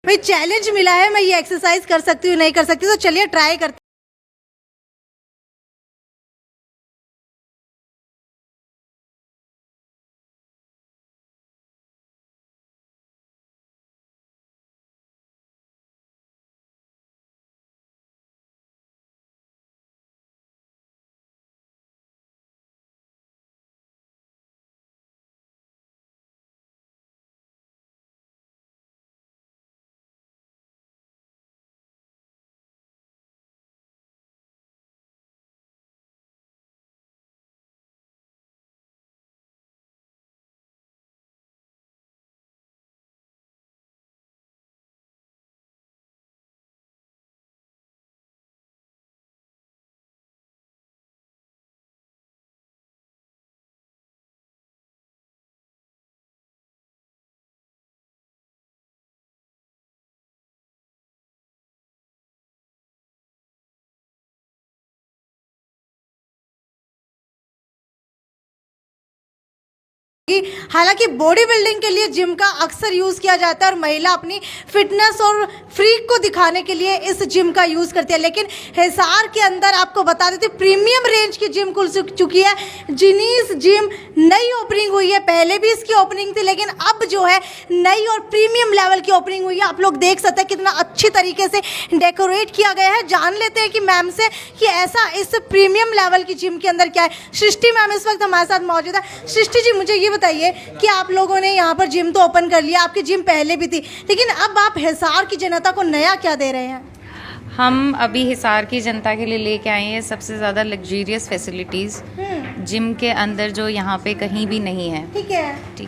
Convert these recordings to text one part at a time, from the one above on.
भाई चैलेंज मिला है, मैं ये एक्सरसाइज कर सकती हूँ नहीं कर सकती, तो चलिए ट्राई करते कि हालांकि बॉडी बिल्डिंग के लिए जिम का अक्सर यूज़ किया जाता है और महिला अपनी फिटनेस और फ्रीक को दिखाने के लिए इस जिम का यूज़ करती है, लेकिन हिसार के अंदर आपको बता देते प्रीमियम रेंज की जिम खुल चुकी है। जिनीस जिम नई ओपनिंग हुई है, पहले भी इसकी ओपनिंग थी लेकिन अब जो है नई और प्रीमियम लेवल की ओपनिंग हुई है। आप लोग देख सकते हैं कितना अच्छी तरीके से डेकोरेट किया गया है। जान लेते हैं कि मैम से कि ऐसा इस प्रीमियम लेवल की जिम के अंदर क्या है। सृष्टि मैम इस वक्त हमारे साथ मौजूद है। सृष्टि जी, मुझे ये बताइए कि आप लोगों ने यहाँ पर जिम तो ओपन कर लिया, आपकी जिम पहले भी थी, लेकिन अब आप हिसार की जनता को नया क्या दे रहे हैं? हम अभी हिसार की जनता के लिए लेके आए हैं सबसे ज़्यादा लग्जूरियस फैसिलिटीज़ जिम के अंदर जो यहाँ पे कहीं भी नहीं है। ठीक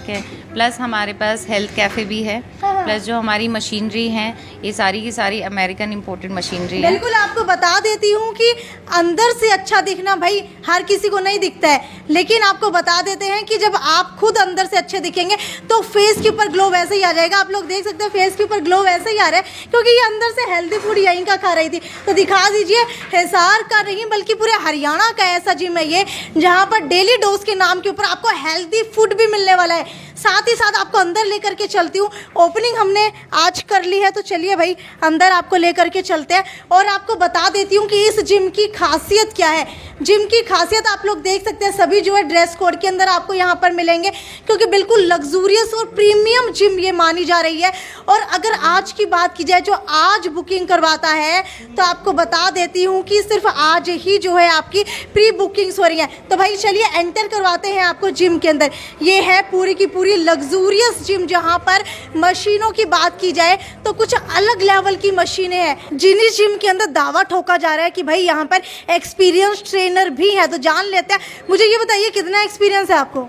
है। प्लस हमारे पास हेल्थ कैफ़े भी है। प्लस जो हमारी मशीनरी हैं ये सारी की सारी अमेरिकन इम्पोर्टेड मशीनरी है। बिल्कुल, आपको बता देती हूँ कि अंदर से अच्छा दिखना भाई हर किसी को नहीं दिखता है, लेकिन आपको बता देते हैं कि जब आप खुद अंदर से अच्छे दिखेंगे तो फेस के ऊपर ग्लो वैसे ही आ जाएगा। आप लोग देख सकते हैं फेस के ऊपर ग्लो वैसे ही आ रहा है क्योंकि ये अंदर से हेल्दी फूड यहीं का खा रही थी। तो दिखा दीजिए, हिसार का नहीं बल्कि पूरे हरियाणा का ऐसा जिम है ये जहाँ पर डेली डोज के नाम के ऊपर आपको हेल्दी फूड भी मिलने वाला है। साथ ही साथ आपको अंदर लेकर के चलती हूँ। ओपनिंग हमने आज कर ली है, तो चलिए भाई अंदर आपको लेकर के चलते हैं और आपको बता देती हूँ कि इस जिम की खासियत क्या है। जिम की खासियत आप लोग देख सकते हैं, सभी जो है ड्रेस कोड के अंदर आपको यहाँ पर मिलेंगे क्योंकि बिल्कुल लग्जूरियस और प्रीमियम जिम ये मानी जा रही है। और अगर आज की बात की जाए, जो आज बुकिंग करवाता है, तो आपको बता देती हूँ कि सिर्फ आज ही जो है आपकी प्री बुकिंग्स हो रही हैं। तो भाई चलिए एंटर करवाते हैं आपको जिम के अंदर। ये है पूरी की पूरी लग्जूरियस जिम जहाँ पर मशीनों की बात की जाए तो कुछ अलग लेवल की मशीनें हैं। जिस जिम के अंदर दावा ठोका जा रहा है कि भाई यहाँ पर एक्सपीरियंस ट्रेनर भी है, तो जान लेते हैं। मुझे ये बताइए कितना एक्सपीरियंस है आपको?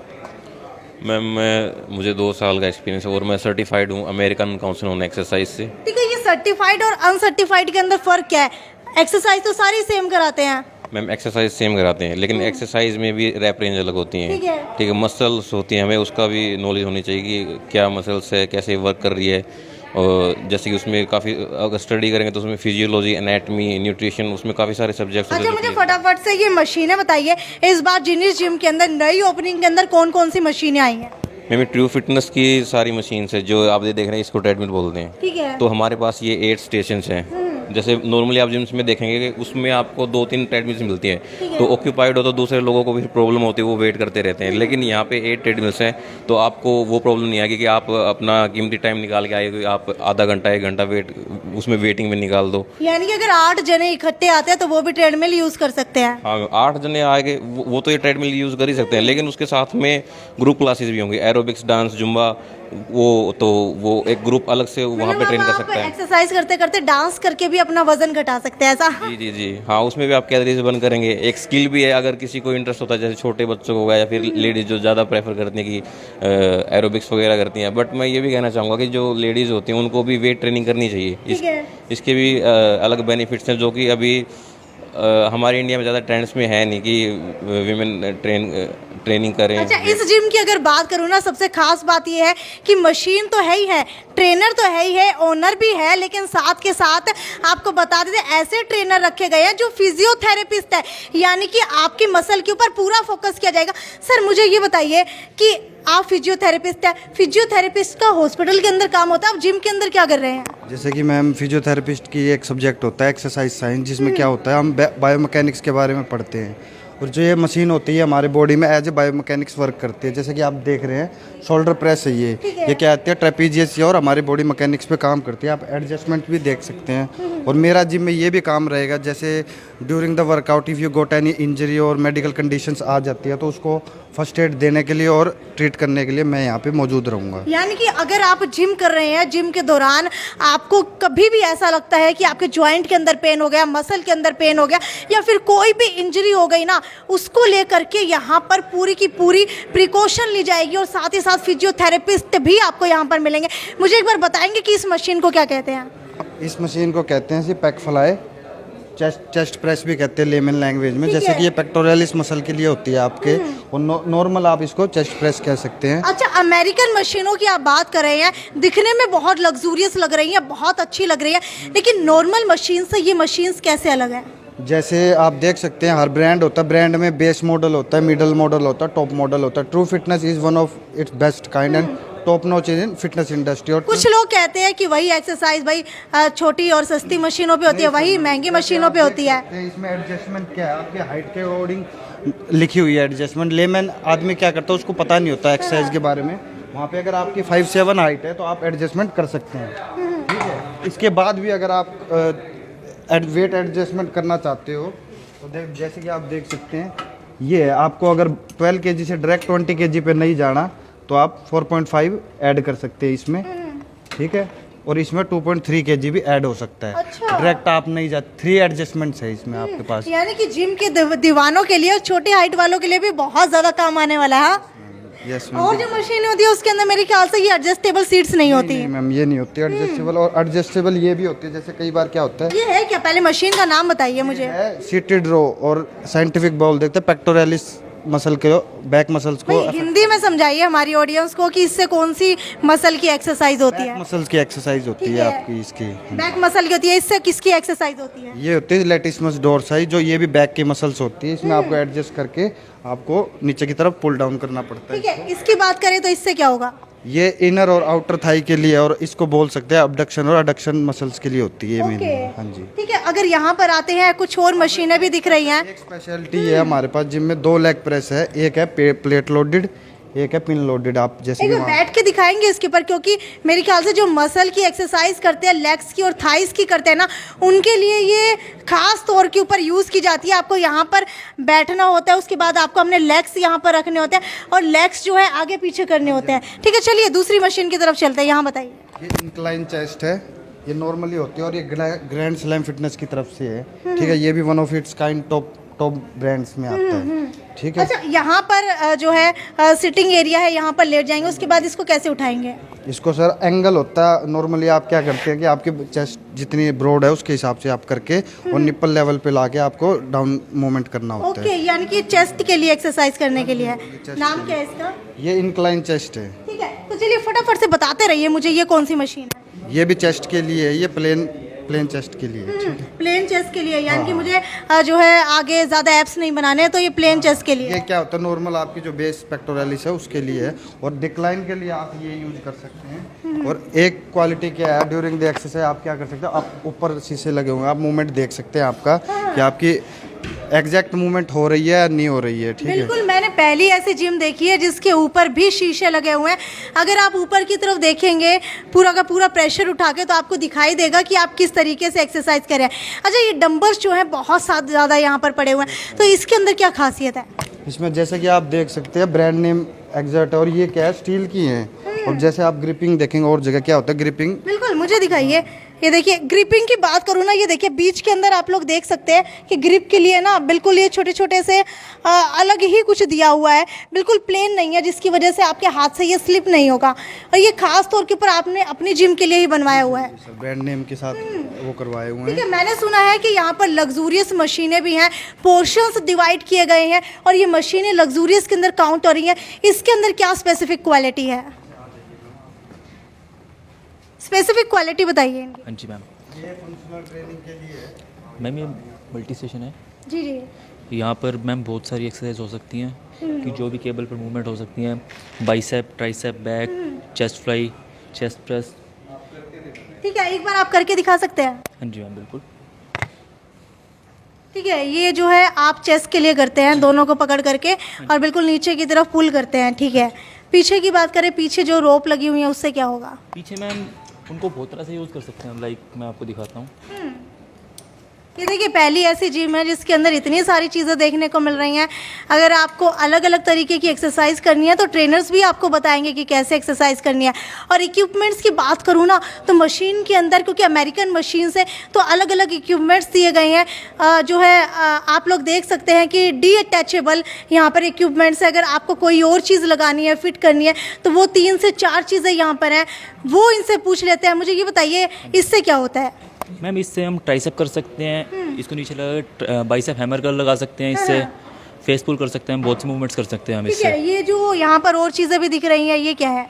मैम मुझे 2 साल का एक्सपीरियंस है और मैं सर्टिफाइड हूँ अमेरिकन काउंसिल ऑन एक्सरसाइज से। ठीक है, ये सर्टिफाइड और अनसर्टिफाइड के अंदर फ़र्क क्या है? एक्सरसाइज तो सारी सेम कराते हैं मैम, एक्सरसाइज सेम कराते हैं लेकिन एक्सरसाइज में भी रैप रेंज अलग होती हैं। ठीक है, मसल्स होती हैं, हमें उसका भी नॉलेज होनी चाहिए कि क्या मसल्स है, कैसे वर्क कर रही है। और जैसे कि उसमें काफ़ी अगर स्टडी करेंगे तो उसमें फिजियोलॉजी, एनाटमी, न्यूट्रिशन, उसमें काफ़ी सारे सब्जेक्ट्स। अच्छा, मुझे फटाफट से ये मशीनें बताइए, इस बार जिनिस जिम के अंदर नई ओपनिंग के अंदर कौन कौन सी मशीनें आई हैं? मैम ट्रू फिटनेस की सारी मशीन्स है जो आप देख रहे हैं, इसको ट्रेडमिल बोलते हैं। ठीक है। तो हमारे पास ये 8 स्टेशंस हैं। जैसे नॉर्मली आप जिम्स में देखेंगे कि उसमें आपको 2-3 ट्रेडमिल्स मिलती हैं, तो ऑक्यूपाइड हो तो दूसरे लोगों को भी प्रॉब्लम होती है, वो वेट करते रहते हैं। लेकिन यहाँ पे 8 ट्रेडमिल्स हैं तो आपको वो प्रॉब्लम नहीं आएगी कि आप अपना कीमती टाइम निकाल के आए, आप आधा घंटा 1 घंटा वेट उसमें वेटिंग में निकाल दो। यानी कि अगर 8 जने इकट्ठे आते हैं तो वो भी ट्रेडमिल यूज़ कर सकते हैं? हाँ, 8 जने आएंगे वो तो ये ट्रेडमिल यूज़ कर ही सकते हैं, लेकिन उसके साथ में ग्रुप क्लासेस भी होंगे, एरोबिक्स, डांस, जुम्बा, वो एक ग्रुप अलग से वहाँ पे ट्रेन कर सकता है। एक्सरसाइज करते करते डांस करके भी अपना वजन घटा सकते हैं, ऐसा? जी, हाँ, उसमें भी आप कैलोरीज बर्न करेंगे। एक स्किल भी है, अगर किसी को इंटरेस्ट होता है, जैसे छोटे बच्चों को या फिर लेडीज़ जो ज़्यादा प्रेफर करती हैं कि एरोबिक्स वगैरह करती हैं। बट मैं ये भी कहना चाहूँगा कि जो लेडीज़ होती हैं उनको भी वेट ट्रेनिंग करनी चाहिए। इसके भी अलग बेनिफिट्स हैं जो कि अभी हमारे इंडिया में ज़्यादा ट्रेंड्स में है नहीं कि वीमेन ट्रेनिंग करें। अच्छा, इस जिम की अगर बात करूँ ना, सबसे खास बात ये है कि मशीन तो है ही है, ट्रेनर तो है ही है, ओनर भी है, लेकिन साथ के साथ आपको बता देते ऐसे ट्रेनर रखे गए हैं जो फिजियोथेरेपिस्ट है, यानी कि आपकी मसल के ऊपर पूरा फोकस किया जाएगा। सर मुझे ये बताइए कि आप फिजियोथेरेपिस्ट है, फिजियोथेरेपिस्ट का हॉस्पिटल के अंदर काम होता है, आप जिम के अंदर क्या कर रहे हैं? जैसे कि मैम फिजियोथेरेपिस्ट की एक सब्जेक्ट होता है एक्सरसाइज साइंस, जिसमें क्या होता है हम बायोमैकेनिक्स के बारे में पढ़ते हैं, और जो ये मशीन होती है हमारे बॉडी में एज ए बायोमैकेनिक्स वर्क करती है। जैसे कि आप देख रहे हैं शोल्डर प्रेस है ये क्या आती है ट्रेपीजियस और हमारी बॉडी मैकेनिक्स पे काम करती है। आप एडजस्टमेंट भी देख सकते हैं, और मेरा जिम में ये भी काम रहेगा। जैसे during the workout if you got any injury और मेडिकल कंडीशंस आ जाती है तो उसको फर्स्ट एड देने के लिए और ट्रीट करने के लिए मैं यहाँ पे मौजूद रहूँगा। यानी कि अगर आप जिम कर रहे हैं, जिम के दौरान आपको कभी भी ऐसा लगता है कि आपके जॉइंट के अंदर पेन हो गया, मसल के अंदर पेन हो गया, या फिर कोई भी इंजरी हो गई ना, उसको लेकर के यहाँ पर पूरी की पूरी प्रिकॉशन ली जाएगी, और साथ ही साथ फिजियोथेरेपिस्ट भी आपको यहाँ पर मिलेंगे। मुझे एक बार बताएंगे कि इस मशीन को क्या कहते हैं? इस मशीन को कहते हैं पैक फ्लाई, चेस्ट प्रेस भी कहते हैं लेमन लैंग्वेज में। जैसे कि ये पेक्टोरलिस मसल के लिए होती है आपके, और नॉर्मल आप इसको चेस्ट प्रेस कह सकते हैं। अच्छा, अमेरिकन मशीनों की आप बात कर रहे हैं, दिखने में बहुत लग्जूरियस लग रही हैं, बहुत अच्छी लग रही है, लेकिन नॉर्मल मशीन से ये मशीन्स कैसे अलग है? जैसे आप देख सकते हैं हर ब्रांड होता है, ब्रांड में बेस मॉडल होता है, मिडल मॉडल होता है, टॉप मॉडल होता है। True fitness is one of its best kind and top notch in fitness industry. और कुछ लोग कहते हैं कि वही एक्सरसाइज भाई छोटी और सस्ती मशीनों पे होती है, वही महंगी मशीनों पे होती है। इसमें एडजस्टमेंट क्या है, आपके हाइट के अकॉर्डिंग लिखी हुई है एडजस्टमेंट। लेमन आदमी क्या करता है उसको पता नहीं होता एक्सरसाइज के बारे में, वहाँ पे अगर आपकी 5'7" हाइट है तो आप एडजस्टमेंट कर सकते हैं, ठीक है। इसके बाद भी अगर आप वेट एडजस्टमेंट करना चाहते हो तो जैसे कि आप देख सकते हैं ये है, आपको अगर 12 kg से डायरेक्ट 20 kg पे नहीं जाना तो आप 4.5 ऐड कर सकते हैं इसमें, ठीक है। और इसमें 2.3 kg भी ऐड हो सकता है। अच्छा। डायरेक्ट आप नहीं जाते, 3 एडजस्टमेंट्स है इसमें आपके पास। यानी कि जिम के दीवानों के लिए और छोटे हाइट वालों के लिए भी बहुत ज्यादा काम आने वाला है। यस और जो मशीन होती है उसके अंदर मेरे ख्याल से ये एडजस्टेबल सीट्स नहीं होती है। मैम ये नहीं होती एडजस्टेबल, और एडजस्टेबल ये भी होती है। जैसे कई बार क्या होता है, ये है क्या? पहले मशीन का नाम बताइए मुझे। सीटेड रो, और साइंटिफिक बॉल देखते हैं पेक्टोरलिस मसल के बैक मसल्स को। हिंदी में समझाइए हमारी ऑडियंस को कि इससे कौन सी मसल की एक्सरसाइज होती है? मसल्स की एक्सरसाइज होती है आपकी, इसकी बैक मसल की होती है। इससे किसकी एक्सरसाइज होती है? ये होती है लेटिसिमस डोर्साई, जो ये भी बैक की मसल्स होती है। इसमें आपको एडजस्ट करके आपको नीचे की तरफ पुल डाउन करना पड़ता है। ठीक है, इसकी बात करें तो इससे क्या होगा? ये इनर और आउटर थाई के लिए, और इसको बोल सकते हैं अबडक्शन और अडक्शन मसल्स के लिए होती है मेन। हाँ जी, ठीक है। अगर यहाँ पर आते हैं, कुछ और मशीनें भी दिख रही हैं। एक स्पेशलिटी है हमारे पास जिम में, 2 लेग प्रेस है, एक है प्लेट लोडेड, एक है पिन लोडेड। आप जैसे एक बार बैठ के दिखाएंगे इसके ऊपर, क्योंकि मेरे ख्याल से जो मसल की एक्सरसाइज करते हैं, लेग्स की और थाइस की करते हैं ना, उनके लिए ये खास तौर के ऊपर यूज़ की जाती है। आपको यहाँ पर बैठना होता है, उसके बाद आपको अपने लेग्स यहाँ पर रखने होते हैं, और लेग्स जो है आगे पीछे करने होते हैं। ठीक है, चलिए दूसरी मशीन की तरफ चलते हैं। यहाँ बताइए। ये इंक्लाइन चेस्ट है, ये नॉर्मली होती है, और ये ग्रैंड स्लैम फिटनेस की तरफ से है, ठीक है। ये भी one of its kind top brands में आता है, ठीक है। अच्छा, यहाँ पर जो है सिटिंग एरिया है, यहाँ पर लेट जाएंगे, उसके बाद इसको कैसे उठाएंगे? इसको सर एंगल होता है, नॉर्मली आप क्या करते हैं कि आपके चेस्ट जितनी ब्रॉड है उसके हिसाब से आप करके और निप्पल लेवल पे लाके आपको डाउन मूवमेंट करना होता है। ओके, यानी कि चेस्ट के लिए एक्सरसाइज करने के लिए है। नाम क्या है इसका? ये इंक्लाइन चेस्ट है। ठीक है, तो चलिए फटाफट से बताते रहिए मुझे ये कौन सी मशीन है? ये भी चेस्ट के लिए है, ये प्लेन चेस्ट के लिए, ठीक है। प्लेन चेस्ट के लिए, यानी कि मुझे जो है आगे ज़्यादा एप्स नहीं बनाने, तो ये प्लेन चेस्ट के लिए। ये क्या होता है, नॉर्मल आपकी जो बेस पेक्टोरलिस है उसके लिए है, और डिक्लाइन के लिए आप ये यूज कर सकते हैं। और एक क्वालिटी क्या है, ड्यूरिंग द एक्सरसाइज आप क्या कर सकते हो, आप ऊपर शीशे लगे हुए हैं, आप मूवमेंट देख सकते हैं आपका कि आपकी एग्जैक्ट मूवमेंट हो रही है या नहीं हो रही है, ठीक है। बिल्कुल, मैंने पहली ऐसी जिम देखी है जिसके ऊपर भी शीशे लगे हुए हैं। अगर आप ऊपर की तरफ देखेंगे पूरा का पूरा प्रेशर उठा के, तो आपको दिखाई देगा कि आप किस तरीके से एक्सरसाइज कर रहे हैं। अच्छा, ये डंबल्स जो हैं बहुत ज़्यादा यहाँ पर पड़े हुए हैं, तो इसके अंदर क्या खासियत है? इसमें जैसे कि आप देख सकते हैं ब्रांड नेम एग्जर्ट है, और ये क्या है, स्टील की है। और जैसे आप ग्रिपिंग देखेंगे और जगह क्या होता है ग्रिपिंग। बिल्कुल, मुझे दिखाइए। ये देखिए ग्रिपिंग की बात करूँ ना, ये देखिए बीच के अंदर आप लोग देख सकते हैं कि ग्रिप के लिए ना बिल्कुल ये छोटे छोटे से अलग ही कुछ दिया हुआ है, बिल्कुल प्लेन नहीं है, जिसकी वजह से आपके हाथ से ये स्लिप नहीं होगा। और ये खास तौर के ऊपर आपने अपनी जिम के लिए ही बनवाया हुआ है, ब्रांड नेम के साथ वो करवाए हुए ठीक हैं। है। मैंने सुना है कि यहाँ पर लग्जूरियस मशीनें भी हैं, पोर्शंस डिवाइड किए गए हैं और ये मशीनें लग्जूरियस के अंदर काउंट हो रही हैं। इसके अंदर क्या स्पेसिफिक क्वालिटी है, स्पेसिफिक क्वालिटी बताइए इनकी। हाँ जी मैम। ये फंक्शनल ट्रेनिंग के लिए है। मैम ये मल्टी स्टेशन है। जी जी। यहाँ पर मैम बहुत सारी एक्सरसाइज हो सकती हैं कि जो भी केबल पर मूवमेंट हो सकती हैं, bicep, tricep, back, chest fly, chest press. ठीक है, एक बार आप करके दिखा सकते हैं। हाँ जी मैम बिल्कुल। ठीक है, ये जो है आप चेस्ट के लिए करते हैं, दोनों को पकड़ करके और बिल्कुल नीचे की तरफ पुल करते हैं, ठीक है। पीछे की बात करें, पीछे जो रोप लगी हुई है उससे क्या होगा? पीछे मैम उनको बहुत तरह से यूज़ कर सकते हैं, लाइक मैं आपको दिखाता हूँ। ये देखिए पहली ऐसी जिम है जिसके अंदर इतनी सारी चीज़ें देखने को मिल रही हैं। अगर आपको अलग अलग तरीके की एक्सरसाइज करनी है तो ट्रेनर्स भी आपको बताएंगे कि कैसे एक्सरसाइज करनी है। और इक्विपमेंट्स की बात करूँ ना तो मशीन के अंदर, क्योंकि अमेरिकन मशीन से तो अलग अलग इक्विपमेंट्स दिए गए हैं। जो है आप लोग देख सकते हैं कि डीअटैचेबल यहाँ पर इक्विपमेंट्स है। अगर आपको कोई और चीज़ लगानी है, फिट करनी है, तो वो 3 से 4 चीज़ें यहाँ पर हैं, वो इनसे पूछ लेते हैं। मुझे ये बताइए इससे क्या होता है? मैम इससे हम ट्राइसेप कर सकते हैं, इसको नीचे लगा बाइसेप हैमर कर लगा सकते हैं, इससे फेस पुल कर सकते हैं, बहुत से मूवमेंट्स कर सकते हैं हम ठीक इससे। है, ये जो यहाँ पर और चीज़ें भी दिख रही हैं, ये क्या है?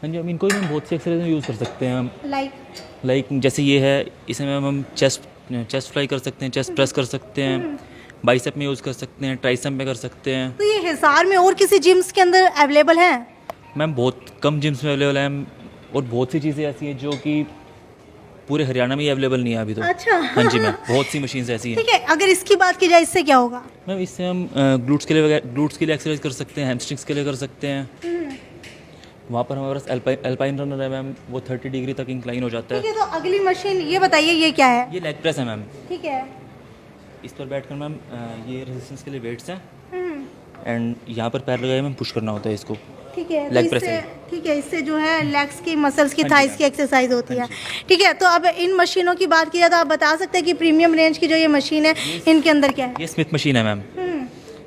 हाँ जी, हम इनको भी हम बहुत सी एक्सरसाइज में यूज़ कर सकते हैं हम। लाइक जैसे ये है, इसे मैम हम चेस्ट फ्लाई कर सकते हैं, चेस्ट प्रेस कर सकते हैं, बाइसेप में यूज़ कर सकते हैं, ट्राइसेप में कर सकते हैं। तो ये हिसार में और किसी जिम्स के अंदर अवेलेबल हैं? मैम बहुत कम जिम्स में अवेलेबल है और बहुत सी चीज़ें ऐसी हैं जो कि पूरे हरियाणा में ही अवेलेबल नहीं है अभी तो। अच्छा। हाँ जी मैम, बहुत सी मशीन्स ऐसी हैं। ठीक है, अगर इसकी बात की जाए इससे क्या होगा? मैम इससे हम ग्लूट्स के लिए एक्सरसाइज कर सकते हैं, हैमस्ट्रिंग्स के लिए कर सकते हैं। वहाँ पर हमारे पास एल्पाइन रनर है मैम, वो 30 डिग्री तक इंक्लाइन हो जाता ठीक है। है, तो अगली मशीन ये बताइए ये क्या है? ये लेग प्रेस है मैम। ठीक है। इस पर बैठकर मैम ये रेजिस्टेंस के लिए वेट्स हैं एंड यहाँ पर पैर लगाए मैम पुश करना होता है इसको। ठीक है, तो Leg press इससे है। ठीक है, इससे जो है लेग्स की मसल्स की, हाँ जी, थाइस मैम। की एक्सरसाइज होती है। ठीक है, तो अब इन मशीनों की बात की जाए तो आप बता सकते हैं कि प्रीमियम रेंज की जो ये मशीन है इनके अंदर क्या है? ये स्मिथ मशीन है मैम।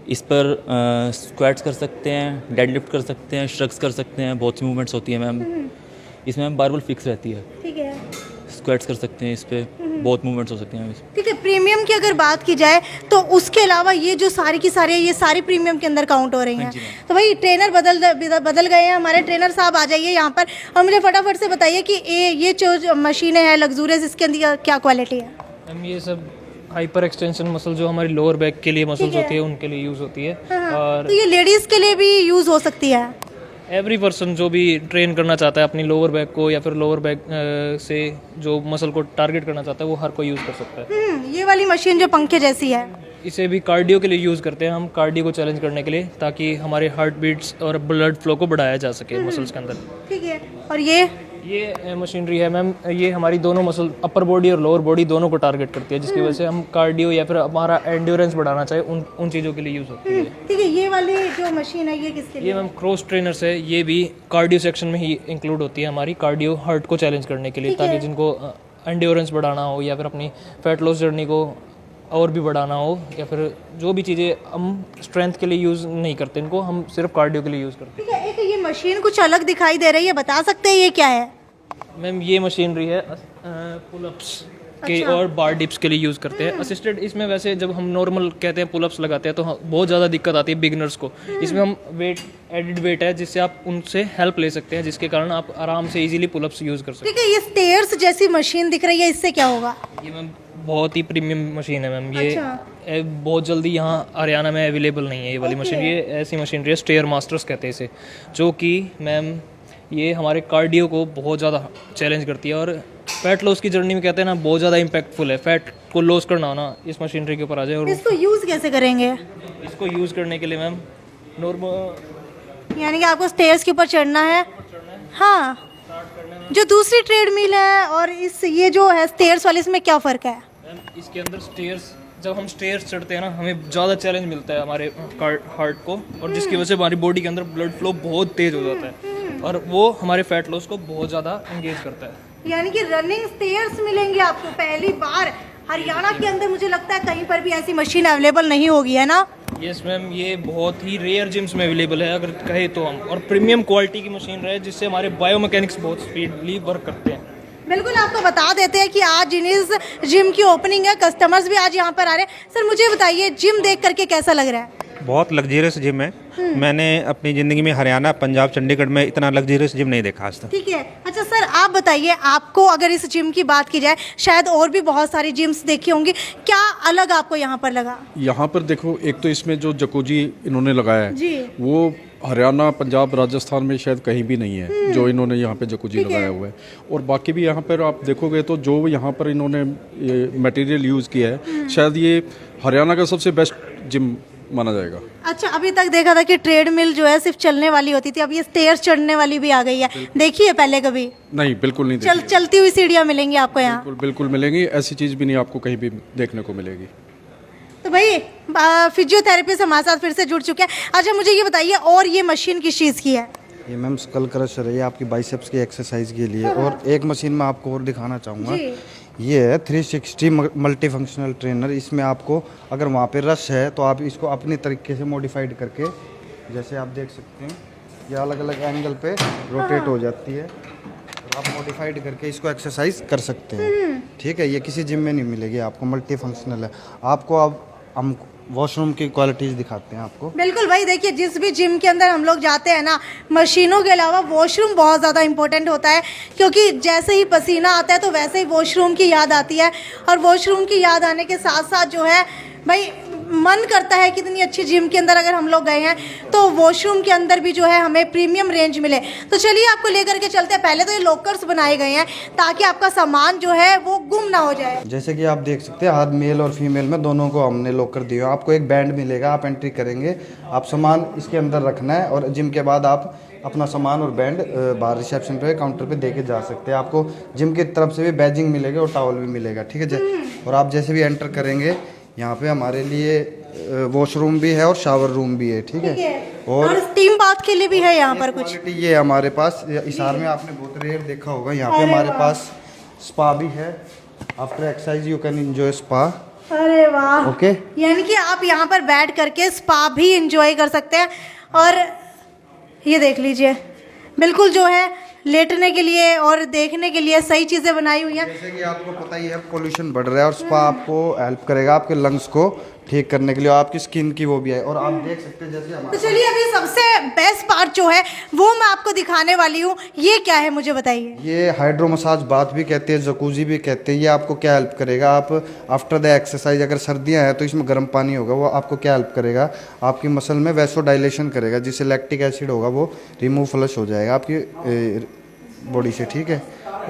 इस पर स्क्वाट्स कर सकते हैं, डेड लिफ्ट कर सकते हैं, श्रग्स कर सकते हैं, बहुत सी मूवमेंट्स होती है मैम। इसमें मैम बारबल फिक्स रहती है, ठीक है। स्क्वाट्स कर सकते हैं, इस पर बहुत मूवमेंट्स हो सकती हैं मैम। ठीक है, प्रीमियम की अगर बात की जाए तो उसके अलावा ये जो सारी की सारी ये सारी प्रीमियम के अंदर काउंट हो रही हैं। जी मैम। तो भाई ट्रेनर बदल गए हैं हमारे। ट्रेनर साहब आ जाइए यहाँ पर और मुझे फटाफट से बताइए कि ये जो मशीनें हैं लग्जूरियस, इसके अंदर क्या क्वालिटी है? मैम ये सब हाइपर एक्सटेंशन मसल जो हमारी लोअर बैक के लिए मसल्स होती है उनके लिए यूज़ होती है। और तो ये लेडीज़ के लिए भी यूज़ हो सकती है? एवरी पर्सन जो भी ट्रेन करना चाहता है अपनी लोअर बैक को या फिर लोअर बैक से जो मसल को टारगेट करना चाहता है वो हर कोई यूज़ कर सकता है। ये वाली मशीन जो पंखे जैसी है, इसे भी कार्डियो के लिए यूज़ करते हैं हम, कार्डियो को चैलेंज करने के लिए, ताकि हमारे हार्ट बीट्स और ब्लड फ्लो को बढ़ाया जा सके मसल्स के अंदर। ठीक है। और ये मशीनरी है मैम, ये हमारी दोनों मसल अपर बॉडी और लोअर बॉडी दोनों को टारगेट करती है, जिसकी वजह से हम कार्डियो या फिर हमारा एंड्योरेंस बढ़ाना चाहे उन चीज़ों के लिए यूज़ होती है। ठीक है, ये वाली जो मशीन है ये किसके लिए? ये मैम क्रॉस ट्रेनर्स है, ये भी कार्डियो सेक्शन में ही इंक्लूड होती है हमारी, कार्डियो हार्ट को चैलेंज करने के लिए, ठीक है। ताकि जिनको एंड्योरेंस बढ़ाना हो या फिर अपनी फैट लॉस जर्नी को और भी बढ़ाना हो, या फिर जो भी चीज़ें हम स्ट्रेंथ के लिए यूज़ नहीं करते, इनको हम सिर्फ कार्डियो के लिए यूज़ करते ठीक है, एक ये मशीन कुछ अलग दिखाई दे रही है, बता सकते हैं ये क्या है? हैं। मैम ये मशीनरी है पुलअप्स के और बार डिप्स के लिए यूज़ करते हैं असिस्टेड। इसमें वैसे जब हम नॉर्मल कहते हैं पुलअप्स लगाते हैं तो बहुत ज़्यादा दिक्कत आती है बिगिनर्स को। इसमें हम एडिड वेट है जिससे आप उनसे हेल्प ले सकते हैं, जिसके कारण आप आराम से इजीली पुलअप्स यूज़ कर सकते ठीक है, ये स्टेयर्स जैसी मशीन दिख रही है, इससे क्या होगा? हैं। ये मैम बहुत ही प्रीमियम मशीन है मैम, ये अच्छा। बहुत जल्दी यहाँ हरियाणा में अवेलेबल नहीं है ये वाली मशीन। ये ऐसी मशीनरी है, स्टेयर मास्टर्स कहते हैं इसे, जो कि मैम ये हमारे कार्डियो को बहुत ज़्यादा चैलेंज करती है और फैट लॉस की जर्नी में कहते हैं ना बहुत ज़्यादा इम्पैक्टफुल है। फैट को लॉस करना हो ना, इस मशीनरी के ऊपर आ जाए। और इसको यूज़ कैसे करेंगे? इसको यूज़ करने के लिए मैम नॉर्मल, यानी कि आपको स्टेयर्स के ऊपर चढ़ना है। हाँ, जो दूसरी ट्रेडमिल है और ये जो है स्टेयर्स वाली, इसमें क्या फ़र्क है? मैम इसके अंदर स्टेयर्स, जब हम स्टेयर्स चढ़ते हैं ना हमें ज़्यादा चैलेंज मिलता है हमारे हार्ट को, और जिसकी वजह से हमारी बॉडी के अंदर ब्लड फ्लो बहुत तेज़ हो जाता है और वो हमारे फैट लॉस को बहुत ज़्यादा एंगेज करता है। यानी कि रनिंग स्टेयर्स मिलेंगे आपको पहली बार हरियाणा के अंदर। मुझे लगता है कहीं पर भी ऐसी मशीन अवेलेबल नहीं होगी, है ना? यस मैम, ये बहुत ही रेयर जिम्स में अवेलेबल है अगर कहे तो हम, और प्रीमियम क्वालिटी की मशीन रहे जिससे हमारे बायोमैकेनिक्स बहुत स्पीडली वर्क करते हैं। बिल्कुल, आपको बता देते हैं कि आज जिनिस जिम की ओपनिंग है, कस्टमर्स भी आज यहाँ पर आ रहे हैं। सर मुझे बताइए जिम देख करके कैसा लग रहा है? बहुत लग्जरियस जिम है। मैंने अपनी ज़िंदगी में हरियाणा, पंजाब, चंडीगढ़ में इतना लग्जरियस जिम नहीं देखा आज तक। ठीक है। अच्छा सर, आप बताइए, आपको अगर इस जिम की बात की जाए, शायद और भी बहुत सारी जिम्स देखी होंगी, क्या अलग आपको यहाँ पर लगा? यहाँ पर देखो, एक तो इसमें जो जकूजी इन्होंने लगाया है जी। वो हरियाणा, पंजाब, राजस्थान में शायद कहीं भी नहीं है जो इन्होंने यहाँ पे जकूजी लगाया हुआ है। और बाकी भी यहाँ पर आप देखोगे तो जो यहाँ पर इन्होंने मटेरियल यूज़ किया है, शायद ये हरियाणा का सबसे बेस्ट जिम माना जाएगा। अच्छा, अभी तक देखा था कि ट्रेडमिल जो है सिर्फ चलने वाली होती थी, अब ये स्टेयर्स चढ़ने वाली भी आ गई है। देखी है पहले कभी? नहीं, बिल्कुल नहीं देखी। चलती हुई सीढ़ियाँ मिलेंगी आपको यहाँ? बिल्कुल बिल्कुल मिलेंगी, ऐसी चीज़ भी नहीं आपको कहीं भी देखने को मिलेगी। तो भाई फिजियोथेरेपी से हमारे साथ फिर से जुड़ चुके हैं। अच्छा मुझे ये बताइए, और ये मशीन किस चीज़ की है? ये मैम स्कल क्रशर है, ये आपकी बाइसेप्स की एक्सरसाइज के लिए। और एक मशीन मैं आपको और दिखाना चाहूँगा, ये है 360 मल्टी फंक्शनल ट्रेनर। इसमें आपको अगर वहाँ पे रश है तो आप इसको अपनी तरीके से मॉडिफाइड करके, जैसे आप देख सकते हैं, ये अलग अलग एंगल पे रोटेट हो जाती है और आप मॉडिफाइड करके इसको एक्सरसाइज कर सकते हैं। ठीक है, ये किसी जिम में नहीं मिलेगी आपको, मल्टी फंक्शनल है। आपको अब हम वॉशरूम की क्वालिटीज़ दिखाते हैं आपको। बिल्कुल भाई, देखिए जिस भी जिम के अंदर हम लोग जाते हैं ना, मशीनों के अलावा वॉशरूम बहुत ज़्यादा इंपॉर्टेंट होता है, क्योंकि जैसे ही पसीना आता है तो वैसे ही वॉशरूम की याद आती है। और वॉशरूम की याद आने के साथ साथ जो है भाई मन करता है कि इतनी अच्छी जिम के अंदर अगर हम लोग गए हैं तो वॉशरूम के अंदर भी जो है हमें प्रीमियम रेंज मिले। तो चलिए आपको लेकर के चलते हैं। पहले तो ये लॉकर्स बनाए गए हैं ताकि आपका सामान जो है वो गुम ना हो जाए। जैसे कि आप देख सकते हैं, हाथ मेल और फीमेल में दोनों को हमने लॉकर दिए। आपको एक बैंड मिलेगा, आप एंट्री करेंगे, आप सामान इसके अंदर रखना है और जिम के बाद आप अपना सामान और बैंड बाहर रिसेप्शन पे काउंटर पे देके जा सकते हैं। आपको जिम की तरफ से भी बैजिंग मिलेगी और टॉवल भी मिलेगा। ठीक है। और आप जैसे भी एंटर करेंगे, यहाँ पे हमारे लिए वॉशरूम भी है और शावर रूम भी है। ठीक है। और स्टीम बाथ के लिए भी है यहाँ पर कुछ। ये हमारे पास इसार में आपने बहुत रेयर देखा होगा, यहाँ पे हमारे पास स्पा भी है। After exercise you can enjoy spa. अरे वाह। ओके, यानी कि आप यहाँ पर बैठ करके स्पा भी एंजॉय कर सकते हैं। और ये देख लीजिए, बिल्कुल जो है लेटने के लिए और देखने के लिए सही चीज़ें बनाई हुई हैं। जैसे कि आपको पता ही है, पोल्यूशन बढ़ रहा है और स्पा आपको हेल्प करेगा आपके लंग्स को ठीक करने के लिए, आपकी स्किन की वो भी है। और आप देख सकते हैं जैसे तो हमारे, चलिए अभी सबसे बेस्ट पार्ट जो है वो मैं आपको दिखाने वाली हूँ। ये क्या है मुझे बताइए? ये हाइड्रो मसाज बाथ भी कहते हैं, जकूजी भी कहते हैं। ये आपको क्या हेल्प करेगा, आप आफ्टर द एक्सरसाइज, अगर सर्दियाँ हैं तो इसमें गर्म पानी होगा, वो आपको क्या हेल्प करेगा, आपकी मसल में वैसोडाइलेशन करेगा, जिससे लैक्टिक एसिड होगा वो रिमूव फ्लश हो जाएगा आपकी बॉडी से। ठीक है।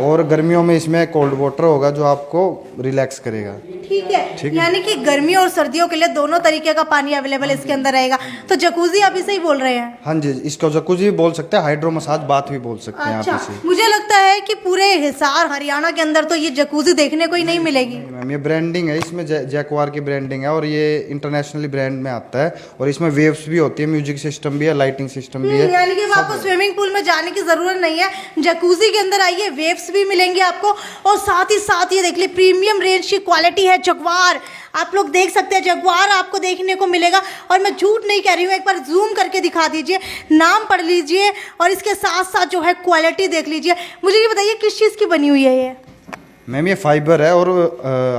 और गर्मियों में इसमें कोल्ड वाटर होगा जो आपको रिलैक्स करेगा। ठीक है। यानी कि गर्मी और सर्दियों के लिए दोनों तरीके का पानी अवेलेबल इसके अंदर रहेगा। तो जकूजी आप इसे ही बोल रहे हैं? हाँ जी, इसको जकूजी भी बोल सकते हैं, हाइड्रो मसाज बाथ भी बोल सकते हैं। अच्छा, आप इसे, मुझे लगता है कि पूरे हिसार हरियाणा के अंदर तो ये जकूजी देखने को ही नहीं मिलेगी। मैम ये ब्रांडिंग है, इसमें जैक्वार की ब्रांडिंग है और ये इंटरनेशनली ब्रांड में आता है। और इसमें वेव्स भी होती है, म्यूजिक सिस्टम भी है, लाइटिंग सिस्टम भी है। यानी कि आपको स्विमिंग पूल में जाने की जरूरत नहीं है, जकूजी के अंदर आइए, वेव्स भी मिलेंगे आपको। और साथ ही साथ ये देख ली प्रीमियम रेंज की क्वालिटी है जगुआर। आप लोग देख सकते हैं जगुआर आपको देखने को मिलेगा। और मैं झूठ नहीं कह रही हूँ, एक बार जूम करके दिखा दीजिए, नाम पढ़ लीजिए और इसके साथ साथ जो है क्वालिटी देख लीजिए। मुझे ये बताइए किस चीज़ की बनी हुई है ये? मैम ये फाइबर है और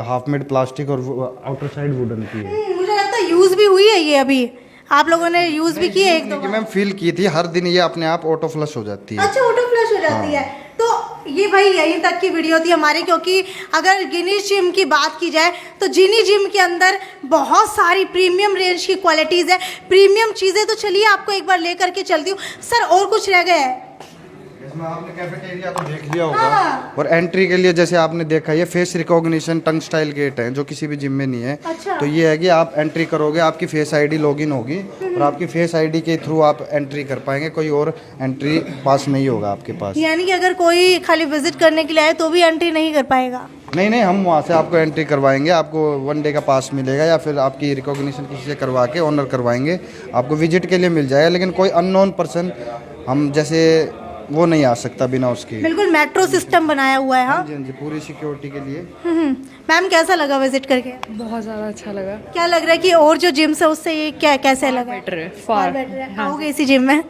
हाफ मेड प्लास्टिक और आउटर साइड वुडन की है। मुझे लगता है यूज़ भी हुई है ये, अभी आप लोगों ने यूज़ भी की है एक दो बार। मैम फील की थी, हर दिन ये अपने आप ऑटो फ्लश हो जाती है। अच्छा, ऑटो फ्लश हो जाती है। तो ये भाई यहीं तक की वीडियो थी हमारी, क्योंकि अगर गिनीज जिम की बात की जाए तो जिनी जिम के अंदर बहुत सारी प्रीमियम रेंज की क्वालिटीज़ है, प्रीमियम चीज़ें। तो चलिए आपको एक बार लेकर के चलती हूँ। सर और कुछ रह गया है? इसमें आपने कैफेटेरिया तो देख लिया होगा। और एंट्री के लिए जैसे आपने देखा, ये फेस रिकॉग्निशन टंग स्टाइल गेट है जो किसी भी जिम में नहीं है। अच्छा। तो ये है कि आप एंट्री करोगे, आपकी फेस आईडी लॉगिन होगी और आपकी फेस आईडी के थ्रू आप एंट्री कर पाएंगे, कोई और एंट्री पास नहीं होगा आपके पास। यानी कि अगर कोई खाली विजिट करने के लिए आए तो भी एंट्री नहीं कर पाएगा? नहीं, हम वहाँ से आपको एंट्री करवाएंगे, आपको 1 डे का पास मिलेगा या फिर आपकी रिकॉग्निशन किसी से करवा के ऑनर करवाएंगे, आपको विजिट के लिए मिल जाएगा। लेकिन कोई अननोन पर्सन, हम जैसे वो नहीं आ सकता बिना उसके। बिल्कुल मेट्रो सिस्टम बनाया हुआ है। हाँ हाँ जी, पूरी सिक्योरिटी के लिए। मैम कैसा लगा विजिट करके? बहुत ज़्यादा अच्छा लगा। क्या लग रहा है कि और जो जिम्स है उससे ये क्या कैसे लगा? बेटर है, फार फार बेटर है। आओगे इसी जिम में?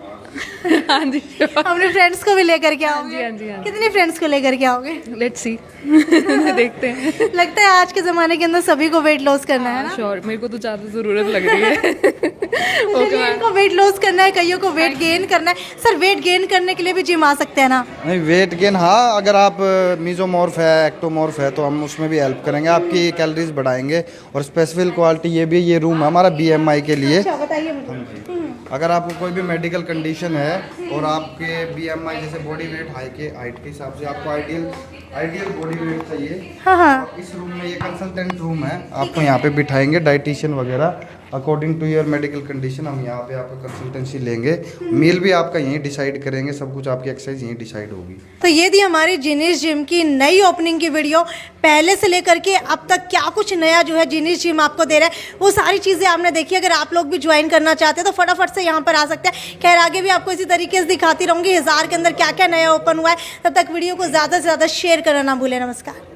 हाँ जी, अपने फ्रेंड्स को भी लेकर के आओगे? हाँ जी, हाँ जी। कितनी फ्रेंड्स को लेकर के आओगे? लेट्स सी देखते हैं। लगता है आज के ज़माने के अंदर सभी को वेट लॉस करना है ना? श्योर, मेरे को तो ज़्यादा ज़रूरत लग रही है। Okay ma'am. को वेट लॉस करना है, कईयों को वेट गेन करना है। सर वेट गेन करने के लिए भी जिम आ सकते हैं ना? नहीं, वेट गेन हाँ, अगर आप मीजोमॉर्फ है, एक्टोमॉर्फ है, तो हम उसमें भी हेल्प करेंगे, आपकी कैलोरीज बढ़ाएंगे। और स्पेसिफिक क्वालिटी ये भी, ये रूम है हमारा BMI के लिए। अच्छा बताइए मुझे। अगर आपको कोई भी मेडिकल कंडीशन है और आपके BMI जैसे बॉडी वेट हाइट के हिसाब से आपको आइडियल बॉडी वेट चाहिए, हाँ हाँ। इस रूम में, ये कंसल्टेंट रूम है, आपको यहाँ पे बिठाएंगे डाइटिशियन वगैरह, according to your medical condition हम यहाँ पे आपका कंसल्टेंसी लेंगे। मील भी आपका यहीं डिसाइड करेंगे, सब कुछ आपकी एक्सरसाइज यहीं डिसाइड होगी। तो ये थी हमारी जिनिस जिम की नई ओपनिंग की वीडियो। पहले से लेकर के अब तक क्या कुछ नया जो है जिनिस जिम आपको दे रहा है, वो सारी चीज़ें आपने देखी। अगर आप लोग भी ज्वाइन करना चाहते हैं तो फटाफट से यहाँ पर आ सकते हैं। खैर आगे भी आपको इसी तरीके से दिखाती रहूँगी हिसार के अंदर क्या क्या नया ओपन हुआ है। तब तक वीडियो को ज़्यादा से ज़्यादा शेयर करना ना भूलें। नमस्कार।